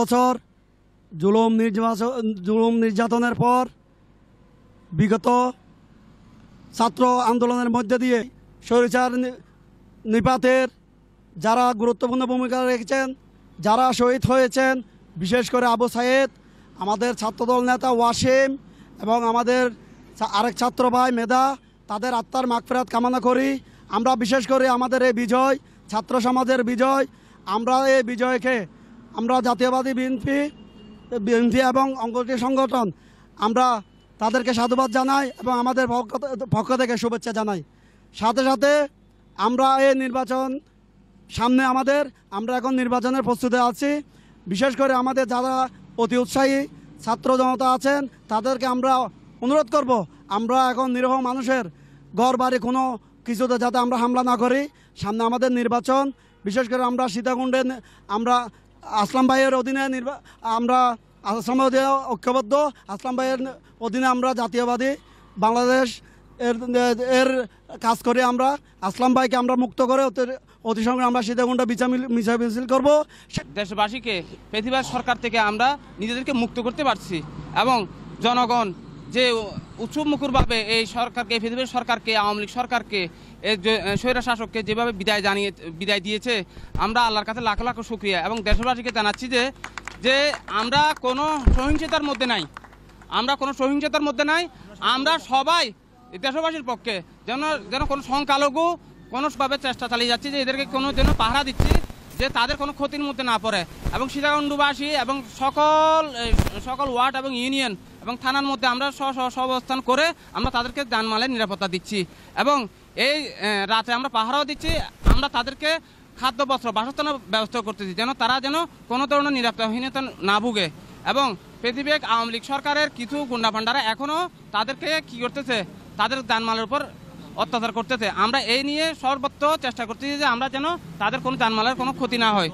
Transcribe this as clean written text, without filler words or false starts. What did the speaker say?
বছর জুলুম নির্যাতনের পর বিগত ছাত্র আন্দোলনের মধ্যে দিয়ে স্বৈরাচার নিপাতের যারা গুরুত্বপূর্ণ ভূমিকা রেখেছেন, যারা শহীদ হয়েছেন, বিশেষ করে আবু সাইদ, আমাদের ছাত্রদল নেতা ওয়াসিম এবং আমাদের আরেক ছাত্র ভাই মেধা, তাদের আত্মার মাগফিরাত কামনা করি। আমরা বিশেষ করে আমাদের এই বিজয়, ছাত্র সমাজের বিজয়, আমরা এই বিজয়কে আমরা জাতীয়বাদী বিএনপি এবং অঙ্গটি সংগঠন আমরা তাদেরকে সাধুবাদ জানাই এবং আমাদের পক্ষ থেকে শুভেচ্ছা জানাই। সাথে সাথে আমরা এই নির্বাচন সামনে আমরা এখন নির্বাচনের প্রস্তুতি আছি। বিশেষ করে আমাদের যারা অতি উৎসাহী ছাত্র জনতা আছেন তাদেরকে আমরা অনুরোধ করব, আমরা এখন নিরীহ মানুষের ঘর বাড়ি কোনো কিছুতে যাতে আমরা হামলা না করি। সামনে আমাদের নির্বাচন, বিশেষ করে আমরা সীতাকুণ্ডে আমরা আসলাম ভাইয়ের অধীনে আমরা আসলাম ঐক্যবদ্ধ, আসলাম ভাইয়ের অধীনে আমরা জাতীয়বাদী বাংলাদেশ এর কাজ করে আমরা আসলাম ভাইকে আমরা মুক্ত করে অতি সঙ্গে আমরা সীতাকুণ্ডে মিছিল করব। দেশবাসীকে পৃথিবীর সরকার থেকে আমরা নিজেদেরকে মুক্ত করতে পারছি এবং জনগণ যে উৎসব মুখরভাবে এই সরকারকে, পৃথিবীর সরকারকে, আওয়ামী লীগ সরকারকে, স্বৈরা শাসককে যেভাবে বিদায় দিয়েছে, আমরা আল্লাহর কাছে লাখ লাখ শুকরিয়া এবং দেশবাসীকে জানাচ্ছি যে আমরা কোনো সহিংসতার মধ্যে নাই, আমরা সবাই দেশবাসীর পক্ষে যেন কোনো সংখ্যালঘু কোনোভাবে চেষ্টা চালিয়ে যাচ্ছি যে এদেরকে কোনো যেন পাহারা দিচ্ছি যে তাদের কোনো ক্ষতির মধ্যে না পড়ে এবং সীতাকুণ্ডবাসী এবং সকল ওয়ার্ড এবং ইউনিয়ন এবং থানার মধ্যে আমরা অবস্থান করে আমরা তাদেরকে জানমালের নিরাপত্তা দিচ্ছি এবং এই রাতে আমরা পাহারাও দিচ্ছি। আমরা তাদেরকে খাদ্য, বস্ত্র, বাসস্থানের ব্যবস্থা করতেছি যেন তারা কোনো ধরনের নিরাপত্তাহীনতা না ভুগে এবং পৃথিবীর আওয়ামী লীগ সরকারের কিছু গুন্ডাপান্ডারা এখনও তাদেরকে কি করতেছে, তাদের জানমালের উপর অত্যাচার করতেছে। আমরা এই নিয়ে সর্বত্র চেষ্টা করতেছি যে আমরা যেন তাদের কোনো জানমালের কোনো ক্ষতি না হয়।